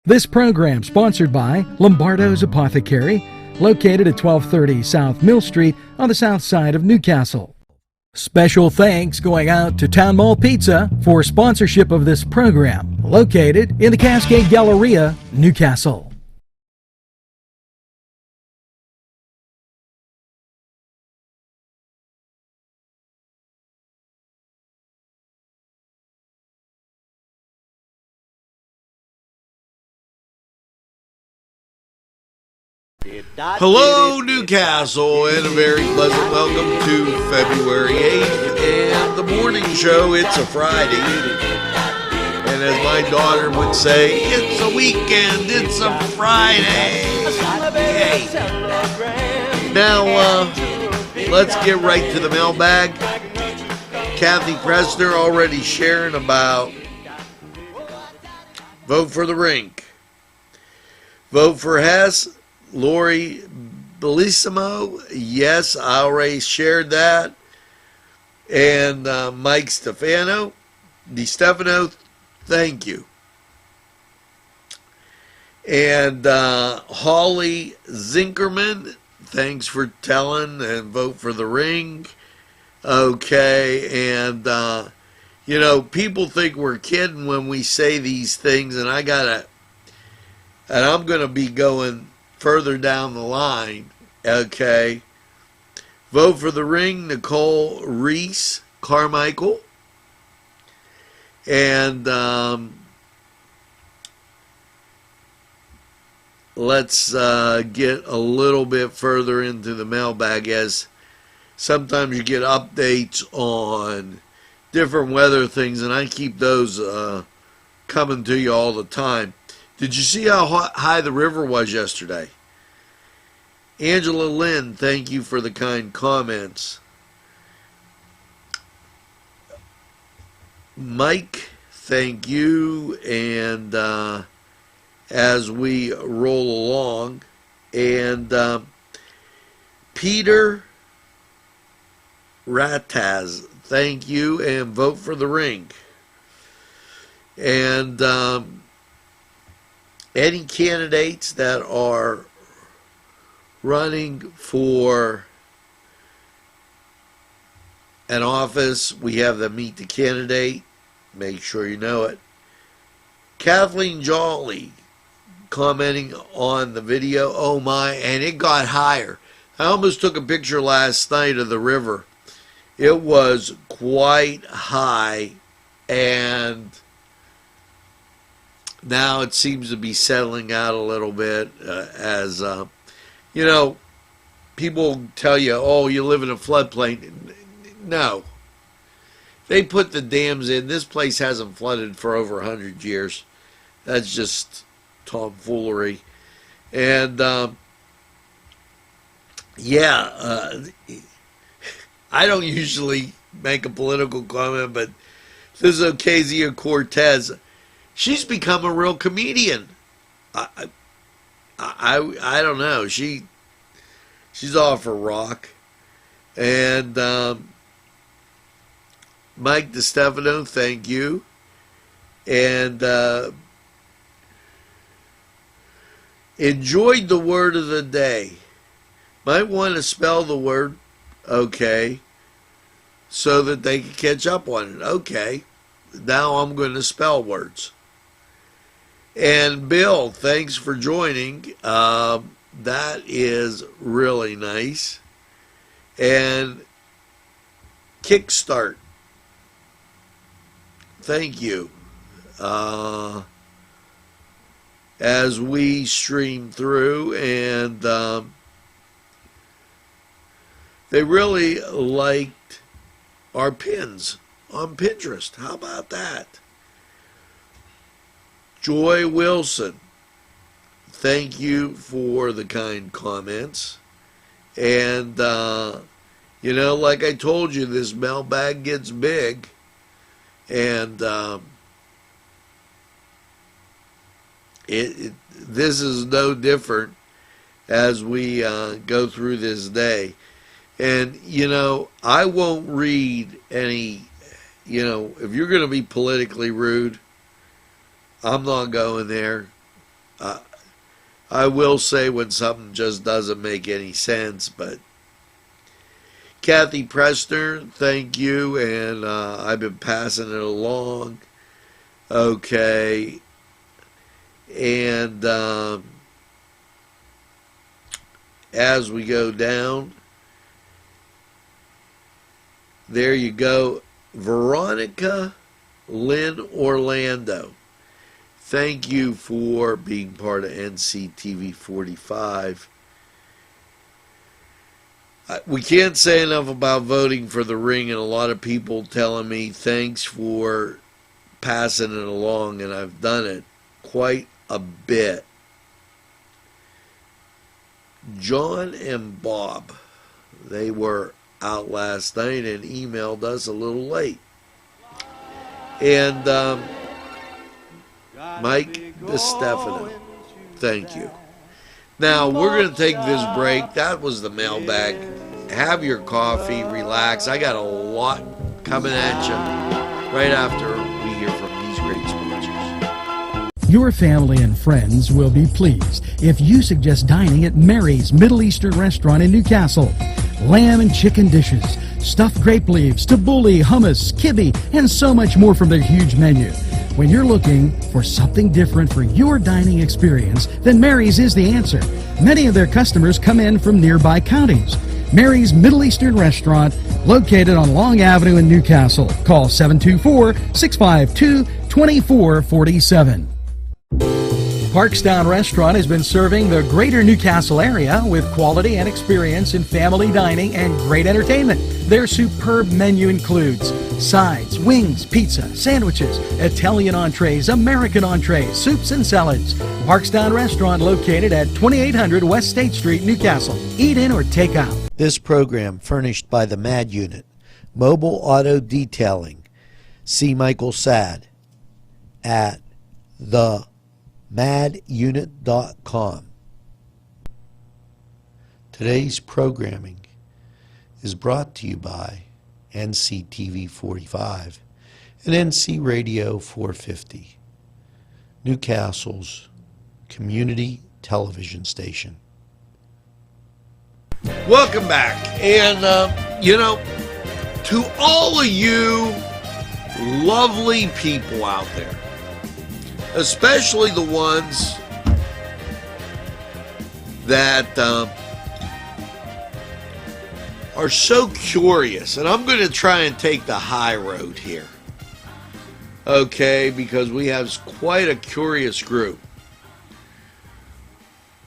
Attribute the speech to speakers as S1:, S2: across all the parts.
S1: This program sponsored by Lombardo's Apothecary, located at 1230 South Mill Street on the south side of Newcastle. Special thanks going out to Town Mall Pizza for sponsorship of this program, located in the Cascade Galleria, Newcastle.
S2: Hello, Newcastle, and a very pleasant welcome to February 8th and the morning show. It's a Friday, and as my daughter would say, it's a weekend, it's a Friday. Yay. Now, let's get right to the mailbag. Kathy Presner already sharing about vote for the rink. Vote for Hess. Lori Bellissimo, yes, I already shared that. And Mike DiStefano, thank you. And Holly Zinkerman, thanks for telling and vote for the ring. Okay, and people think we're kidding when we say these things, and I'm gonna be going further down the line, okay. Vote for the ring, Nicole Reese Carmichael. And let's get a little bit further into the mailbag, as sometimes you get updates on different weather things, and I keep those coming to you all the time. Did you see how high the river was yesterday? Angela Lynn, thank you for the kind comments. Mike, thank you. And as we roll along, and Peter Rataz, thank you, and vote for the ring. And any candidates that are running for an office, we have them meet the candidate. Make sure you know it. Kathleen Jolly commenting on the video. Oh my, and it got higher. I almost took a picture last night of the river. It was quite high, and now it seems to be settling out a little bit as, people tell you, oh, you live in a floodplain. No. They put the dams in. This place hasn't flooded for over 100 years. That's just tomfoolery. And, I don't usually make a political comment, but this is Ocasio-Cortez. She's become a real comedian. I don't know. She's off her rock. And Mike DiStefano, thank you. And enjoyed the word of the day. Might want to spell the word, okay, so that they can catch up on it. Okay, now I'm going to spell words. And Bill, thanks for joining. That is really nice. And Kickstart, thank you. As we stream through, and they really liked our pins on Pinterest. How about that? Joy Wilson, thank you for the kind comments. And, like I told you, this mailbag gets big. And this is no different as we go through this day. And, I won't read any, if you're going to be politically rude, I'm not going there. I will say when something just doesn't make any sense, but Kathy Prester, thank you, and I've been passing it along. Okay, and as we go down, there you go, Veronica Lynn Orlando. Thank you for being part of NCTV45. We can't say enough about voting for the ring, and a lot of people telling me thanks for passing it along, and I've done it quite a bit. John and Bob, they were out last night and emailed us a little late. And Mike DeStefano, thank you. Now, we're going to take this break. That was the mailbag. Have your coffee, relax. I got a lot coming at you right after we hear from these great sponsors.
S1: Your family and friends will be pleased if you suggest dining at Mary's Middle Eastern Restaurant in Newcastle. Lamb and chicken dishes, stuffed grape leaves, tabbouleh, hummus, kibbe, and so much more from their huge menu. When you're looking for something different for your dining experience, then Mary's is the answer. Many of their customers come in from nearby counties. Mary's Middle Eastern Restaurant, located on Long Avenue in Newcastle. Call 724-652-2447. Parkstown Restaurant has been serving the greater Newcastle area with quality and experience in family dining and great entertainment. Their superb menu includes sides, wings, pizza, sandwiches, Italian entrees, American entrees, soups and salads. Parkstown Restaurant located at 2800 West State Street, Newcastle. Eat in or take out.
S3: This program furnished by the MAD Unit, Mobile Auto Detailing. See Michael Sad at themadunit.com. Today's programming is brought to you by NCTV45 and NC Radio 450, Newcastle's community television station.
S2: Welcome back. And, to all of you lovely people out there, especially the ones that are so curious, and I'm going to try and take the high road here, okay, because we have quite a curious group.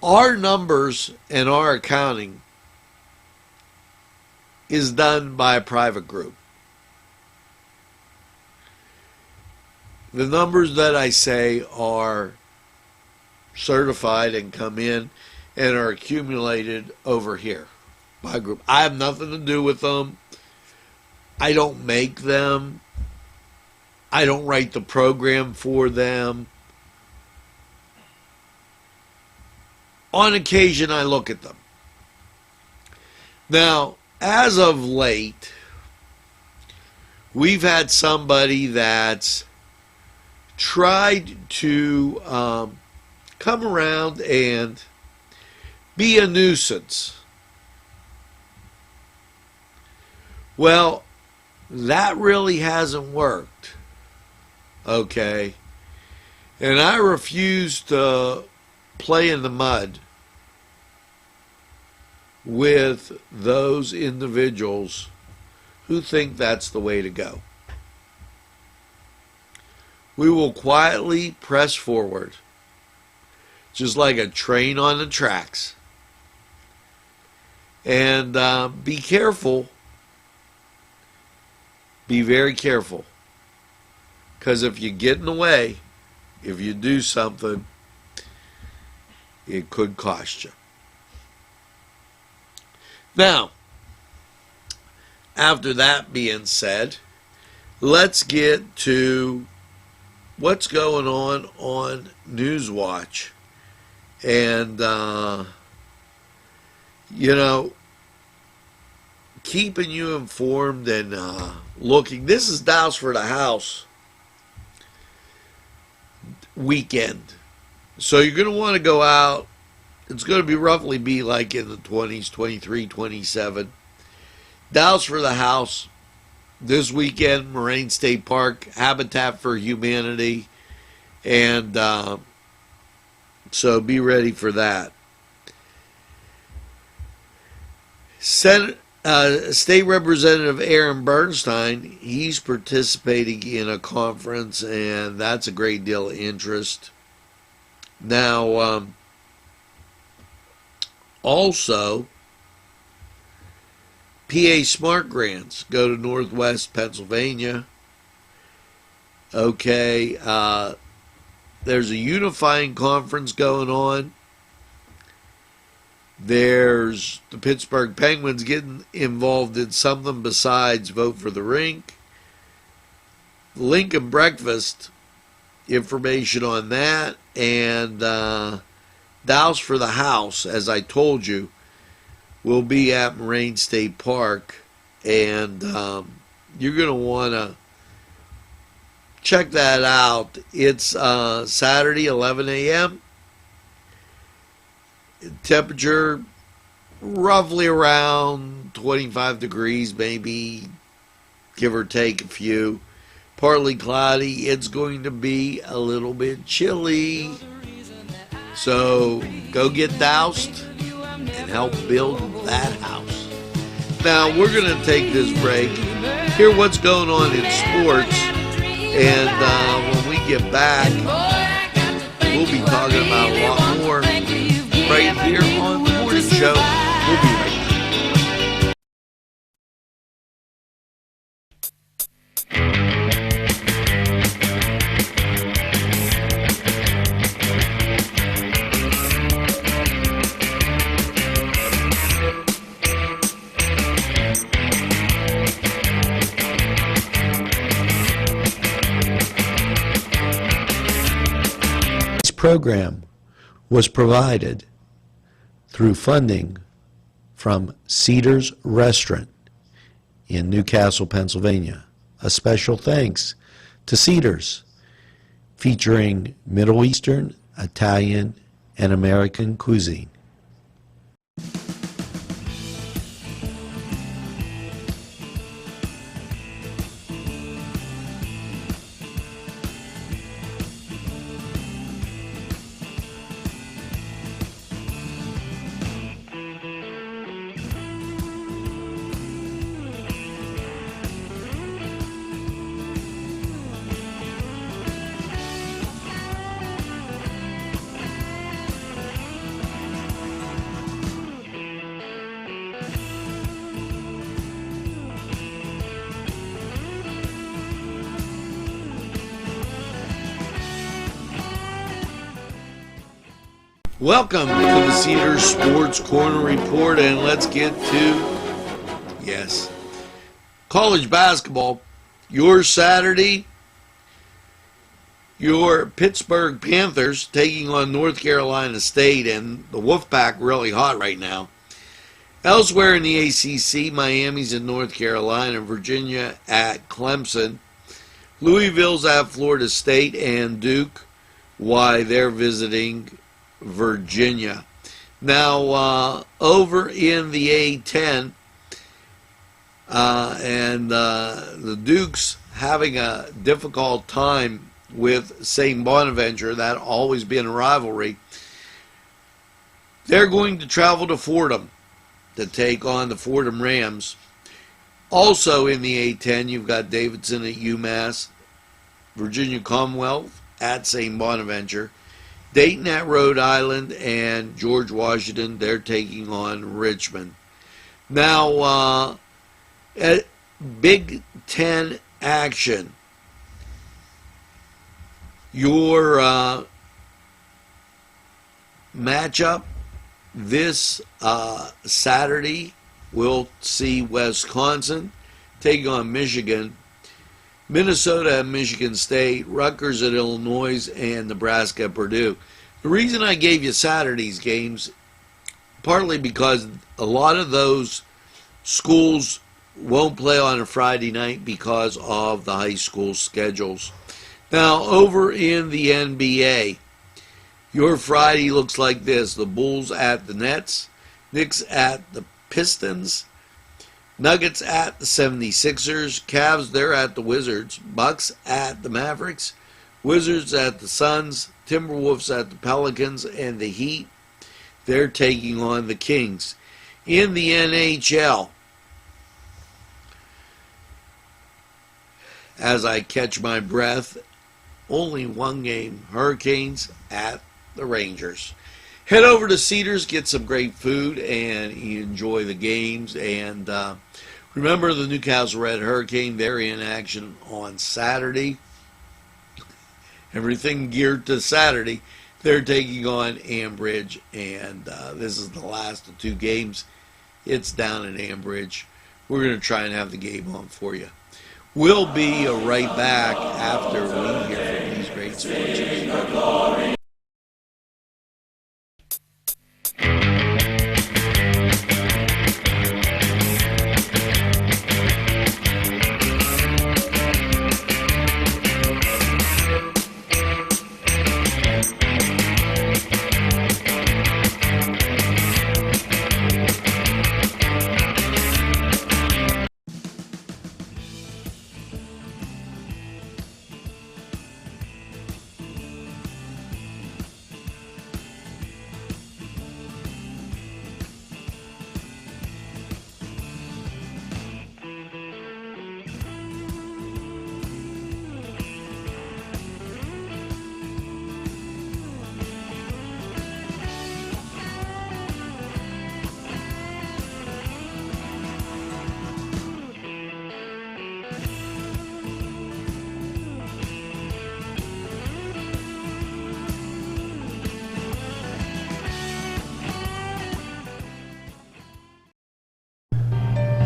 S2: Our numbers and our accounting is done by a private group. The numbers that I say are certified and come in and are accumulated over here by a group. I have nothing to do with them. I don't make them. I don't write the program for them. On occasion, I look at them. Now, as of late, we've had somebody that's tried to come around and be a nuisance. Well, that really hasn't worked, okay? And I refuse to play in the mud with those individuals who think that's the way to go. We will quietly press forward, just like a train on the tracks. And be careful. Be very careful. Because if you get in the way, if you do something, it could cost you. Now, after that being said, let's get to what's going on Newswatch. And, keeping you informed and looking. This is Douse for the House weekend. So you're going to want to go out. It's going to be roughly be like in the 20s, 23, 27. Douse for the house. This weekend, Moraine State Park, Habitat for Humanity. And so be ready for that. State Representative Aaron Bernstein, he's participating in a conference, and that's a great deal of interest. Now, also, PA Smart Grants go to Northwest Pennsylvania. Okay, there's a unifying conference going on. There's the Pittsburgh Penguins getting involved in something besides vote for the rink. Lincoln Breakfast, information on that. And Douse for the House, as I told you, will be at Moraine State Park. And you're going to want to check that out. It's Saturday, 11 a.m. Temperature roughly around 25 degrees, maybe give or take a few. Partly cloudy. It's going to be a little bit chilly. So go get doused and help build that house. Now we're going to take this break, hear what's going on in sports, and when we get back, we'll be talking about a lot more right here on the morning show. We'll be right back.
S3: This program was provided through funding from Cedars Restaurant in Newcastle, Pennsylvania. A special thanks to Cedars, featuring Middle Eastern, Italian, and American cuisine.
S2: Welcome to the Cedars Sports Corner Report, and let's get to, college basketball. Your Saturday, your Pittsburgh Panthers taking on North Carolina State, and the Wolfpack really hot right now. Elsewhere in the ACC, Miami's in North Carolina, Virginia at Clemson. Louisville's at Florida State, and Duke, why they're visiting Virginia. Now, over in the A10, and the Dukes having a difficult time with St. Bonaventure. That always been a rivalry. They're going to travel to Fordham to take on the Fordham Rams. Also in the A10, you've got Davidson at UMass, Virginia Commonwealth at St. Bonaventure, Dayton at Rhode Island, and George Washington, they're taking on Richmond. Now, at Big Ten action, your matchup this Saturday, we'll see Wisconsin taking on Michigan, Minnesota at Michigan State, Rutgers at Illinois, and Nebraska at Purdue. The reason I gave you Saturday's games, partly because a lot of those schools won't play on a Friday night because of the high school schedules. Now, over in the NBA, Your Friday looks like this. The Bulls at the Nets, Knicks at the Pistons, Nuggets at the 76ers, Cavs, they're at the Wizards, Bucks at the Mavericks, Wizards at the Suns, Timberwolves at the Pelicans, and the Heat, they're taking on the Kings. In the NHL, as I catch my breath, only one game, Hurricanes at the Rangers. Head over to Cedars, get some great food, and enjoy the games. And remember the Newcastle Red Hurricane, they're in action on Saturday. Everything geared to Saturday. They're taking on Ambridge, and this is the last of two games. It's down in Ambridge. We're going to try and have the game on for you. We'll be right back after we hear from these great sponsors.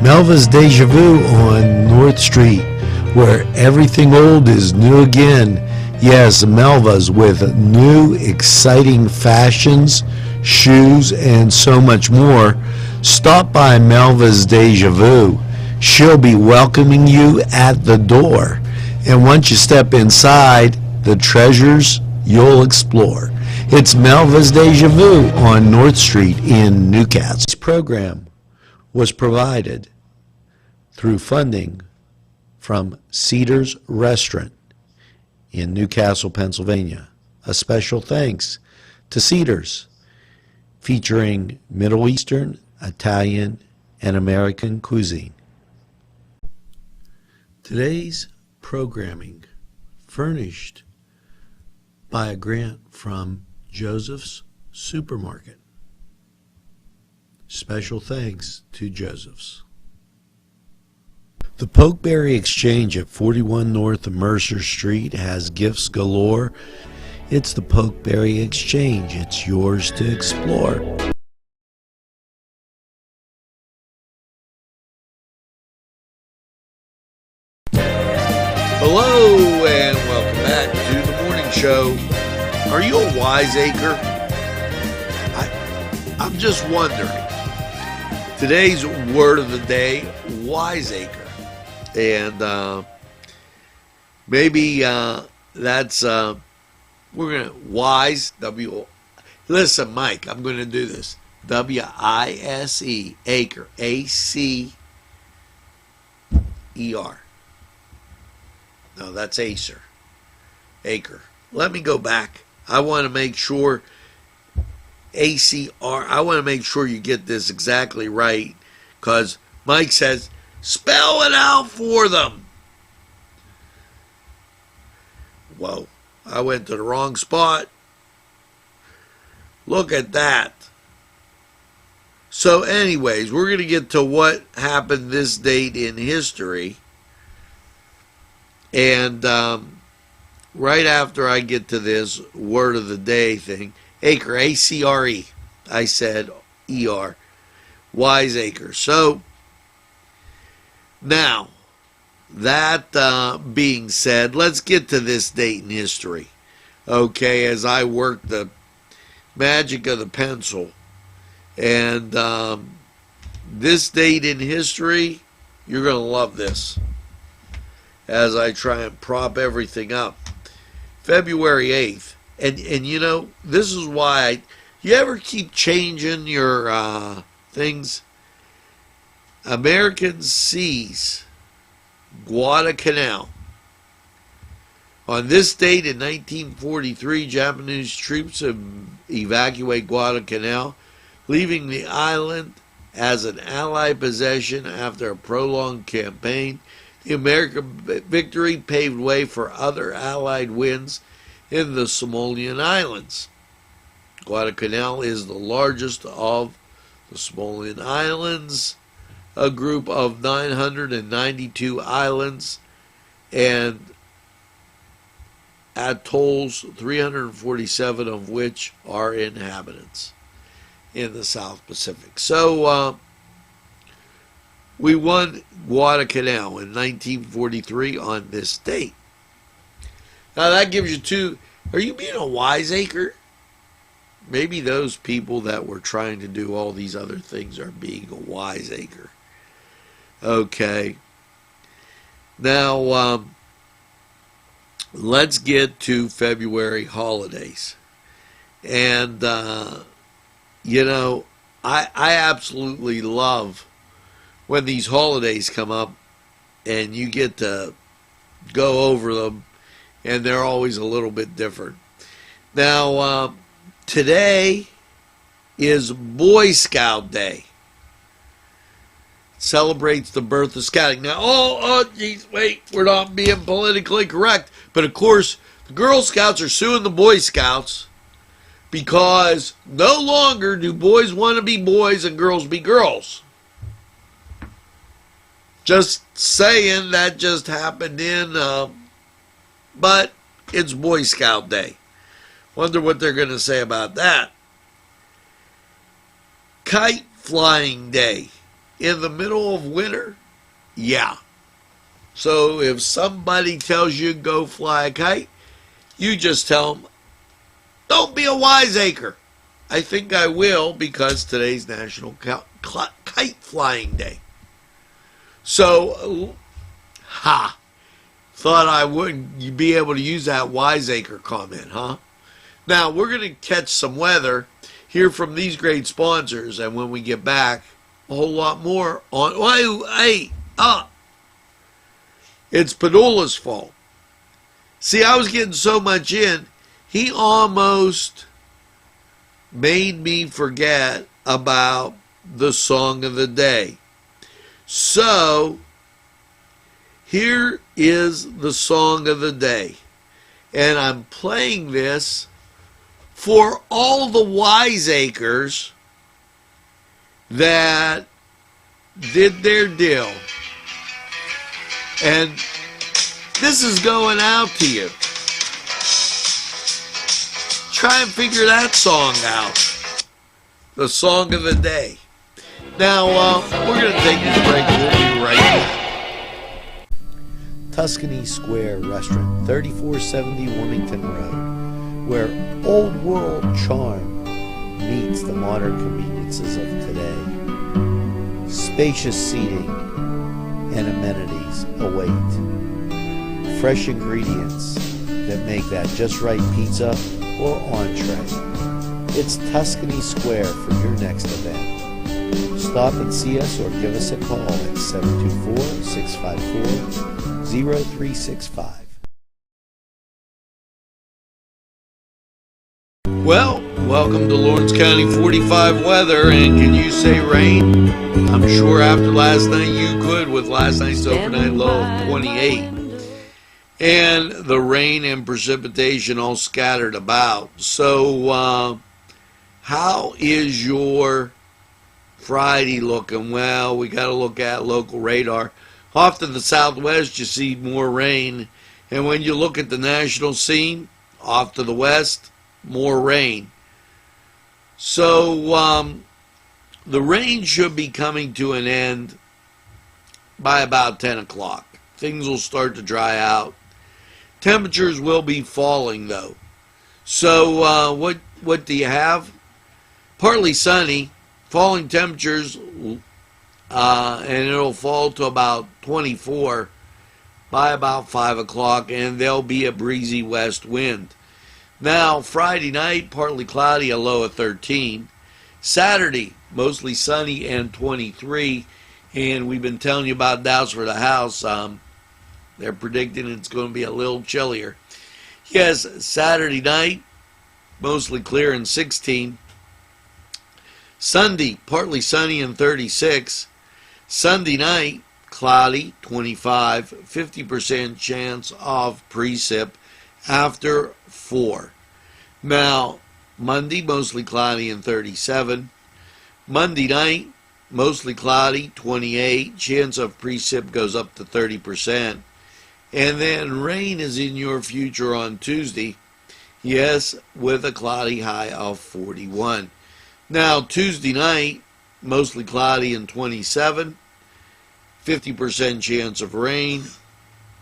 S3: Melva's Deja Vu on North Street, where everything old is new again. Yes, Melva's with new exciting fashions, shoes, and so much more. Stop by Melva's Deja Vu. She'll be welcoming you at the door. And once you step inside, the treasures you'll explore. It's Melva's Deja Vu on North Street in Newcastle. This program was provided through funding from Cedars Restaurant in Newcastle, Pennsylvania. A special thanks to Cedars, featuring Middle Eastern, Italian, and American cuisine. Today's programming furnished by a grant from Joseph's Supermarket. Special thanks to Joseph's. The Pokeberry Exchange at 41 North Mercer Street has gifts galore. It's the Pokeberry Exchange. It's yours to explore.
S2: Hello and welcome back to the morning show. Are you a wiseacre? I'm just wondering. Today's word of the day, wiseacre. And maybe that's, we're going to, wise, listen, Mike, I'm going to do this. W-I-S-E, acre, A-C-E-R. No, that's Acer. Acre. Let me go back. I want to make sure, A-C-R, I want to make sure you get this exactly right, because Mike says, spell it out for them. Whoa, I went to the wrong spot. Look at that. So anyways, we're going to get to what happened this date in history. And right after I get to this word of the day thing, acre, A-C-R-E, I said E-R, wiseacre. So now, that being said, let's get to this date in history. Okay, as I work the magic of the pencil. And this date in history, you're going to love this as I try and prop everything up. February 8th, and you know, this is why you ever keep changing your things. American seas Guadalcanal. On this date in 1943, Japanese troops evacuate Guadalcanal, leaving the island as an Allied possession after a prolonged campaign. The American victory paved way for other Allied wins in the Somalian Islands. Guadalcanal is the largest of the Somalian Islands, a group of 992 islands and atolls, 347 of which are inhabitants in the South Pacific. So we won Guadalcanal in 1943 on this date. Now that gives you two. Are you being a wiseacre? Maybe those people that were trying to do all these other things are being a wiseacre. Okay. Now, let's get to February holidays. And, you know, I absolutely love when these holidays come up and you get to go over them, and they're always a little bit different. Now, today is Boy Scout Day. Celebrates the birth of scouting. Now, geez, wait, we're not being politically correct. But of course, the Girl Scouts are suing the Boy Scouts because no longer do boys want to be boys and girls be girls. Just saying, that just happened but it's Boy Scout Day. Wonder what they're going to say about that. Kite Flying Day. In the middle of winter? Yeah. So if somebody tells you go fly a kite, you just tell them, don't be a wiseacre. I think I will, because today's National Kite Flying Day. So, thought I wouldn't be able to use that wiseacre comment, huh? Now, we're going to catch some weather, hear from these great sponsors, and when we get back, a whole lot more on. It's Padula's fault. See, I was getting so much in, he almost made me forget about the song of the day. So, here is the song of the day. And I'm playing this for all the wiseacres that did their deal. And this is going out to you. Try and figure that song out. The song of the day. Now, we're going to take this break. We'll be right back.
S3: Tuscany Square Restaurant, 3470 Wilmington Road, where old world charm meets the modern conveniences of today. Spacious seating and amenities await. Fresh ingredients that make that just right pizza or entree. It's Tuscany Square for your next event. Stop and see us or give us a call at 724-654-0365.
S2: Well, welcome to Lawrence County 45 weather, and can you say rain? I'm sure after last night you could, with last night's overnight low of 28. And the rain and precipitation all scattered about. So, how is your Friday looking? Well, we got to look at local radar. Off to the southwest, you see more rain. And when you look at the national scene, off to the west, more rain. So, the rain should be coming to an end by about 10 o'clock. Things will start to dry out. Temperatures will be falling, though. So, what do you have? Partly sunny, falling temperatures, and it'll fall to about 24 by about 5 o'clock, and there'll be a breezy west wind. Now, Friday night, partly cloudy, a low of 13. Saturday, mostly sunny and 23. And we've been telling you about Doubts for the House. They're predicting it's going to be a little chillier. Yes, Saturday night, mostly clear and 16. Sunday, partly sunny and 36. Sunday night, cloudy, 25. 50% chance of precip after 4. Now, Monday, mostly cloudy and 37. Monday night, mostly cloudy, 28. Chance of precip goes up to 30%. And then rain is in your future on Tuesday. Yes, with a cloudy high of 41. Now, Tuesday night, mostly cloudy and 27. 50% chance of rain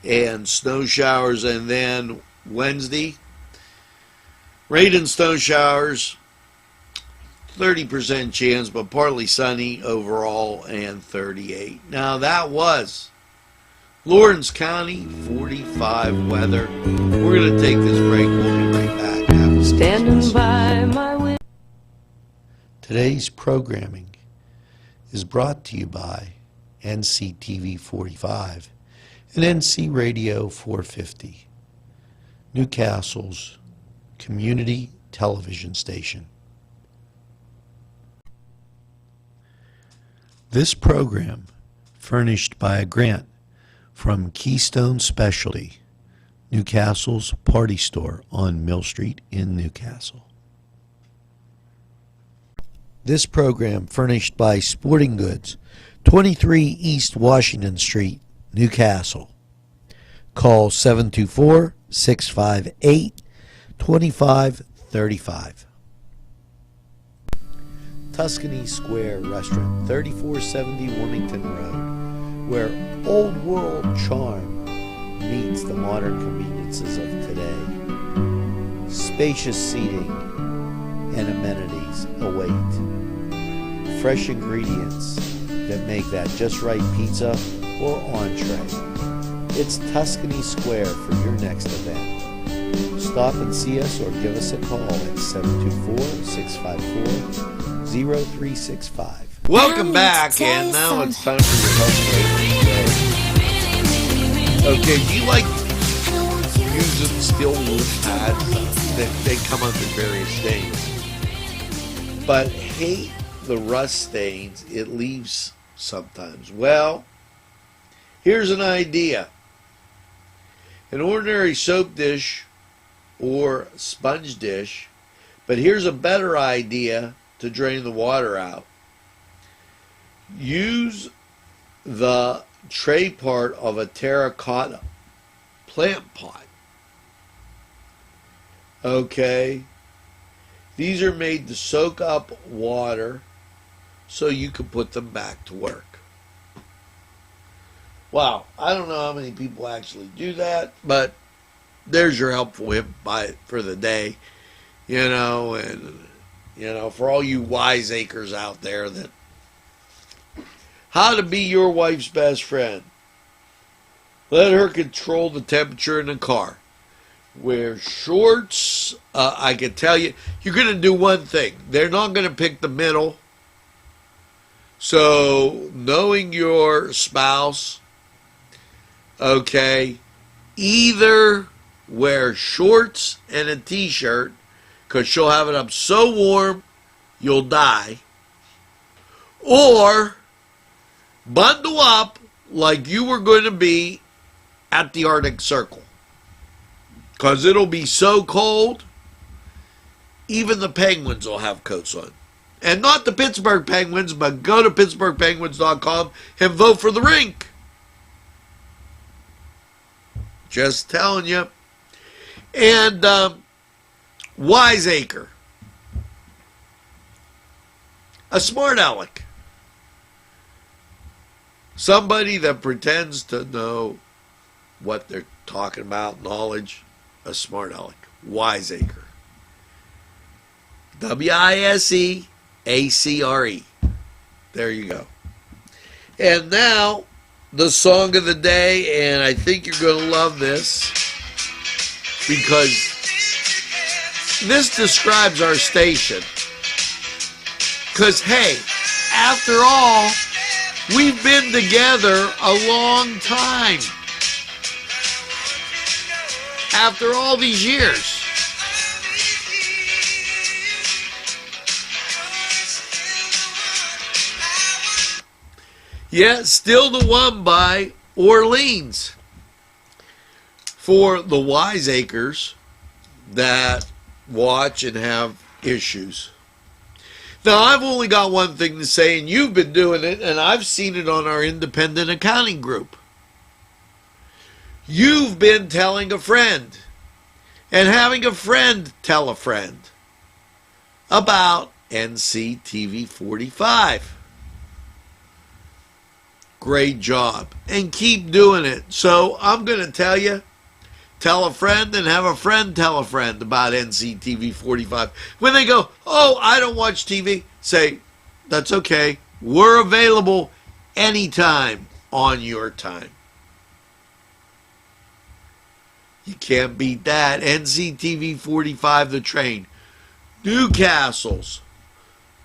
S2: and snow showers. And then Wednesday, rain and snow showers, 30% chance, but partly sunny overall, and 38. Now, that was Lawrence County 45 weather. We're going to take this break. We'll be right back.
S4: Standing by my window.
S3: Today's programming is brought to you by NCTV45 and NC Radio 450, Newcastle's community television station. This program furnished by a grant from Keystone Specialty, Newcastle's party store on Mill Street in Newcastle. This program furnished by Sporting Goods, 23 East Washington Street, Newcastle. Call 724-658-2535. Tuscany Square Restaurant, 3470 Wilmington Road, where old world charm meets the modern conveniences of today. Spacious seating and amenities await. Fresh ingredients that make that just right pizza or entree. It's Tuscany Square for your next event. Stop and see us or give us a call at 724-654-0365.
S2: Welcome back, and now it's time for your health today. Okay, do you like using steel wool pads? They come under various stains, but hate the rust stains it leaves sometimes. Well, here's an idea. An ordinary soap dish or sponge dish, but here's a better idea to drain the water out. Use the tray part of a terracotta plant pot. Okay? These are made to soak up water so you can put them back to work. Wow, I don't know how many people actually do that, but there's your helpful hip for the day. And for all you wiseacres out there, that how to be your wife's best friend. Let her control the temperature in the car. Wear shorts. I can tell you, you're going to do one thing. They're not going to pick the middle. So, knowing your spouse, okay, either wear shorts and a t-shirt, because she'll have it up so warm you'll die, or bundle up like you were going to be at the Arctic Circle, because it'll be so cold even the Penguins will have coats on. And not the Pittsburgh Penguins, but go to PittsburghPenguins.com and vote for the rink. Just telling you. And wiseacre. A smart aleck. Somebody that pretends to know what they're talking about, knowledge. A smart aleck. Wiseacre. WISEACRE. There you go. And now, the song of the day, and I think you're going to love this, because This describes our station. Because, hey, after all, we've been together a long time. After all these years. Yeah, still the one by Orleans. For the wiseacres that watch and have issues. Now, I've only got one thing to say, and you've been doing it, and I've seen it on our independent accounting group. You've been telling a friend and having a friend tell a friend about NCTV45. Great job. And keep doing it. So I'm going to tell you, tell a friend and have a friend tell a friend about NCTV45. When they go, oh, I don't watch TV, say, that's okay. We're available anytime on your time. You can't beat that. NCTV45, the train. Newcastle's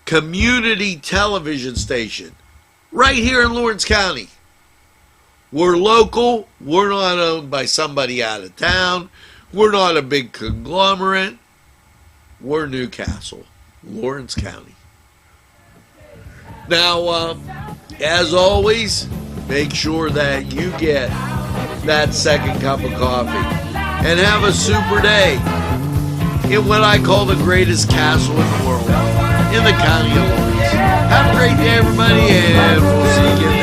S2: community television station. Right here in Lawrence County. We're local. We're not owned by somebody out of town. We're not a big conglomerate. We're Newcastle, Lawrence County. Now, as always, make sure that you get that second cup of coffee and have a super day in what I call the greatest castle in the world, in the county of Lawrence. Have a great day, everybody, and we'll see you again.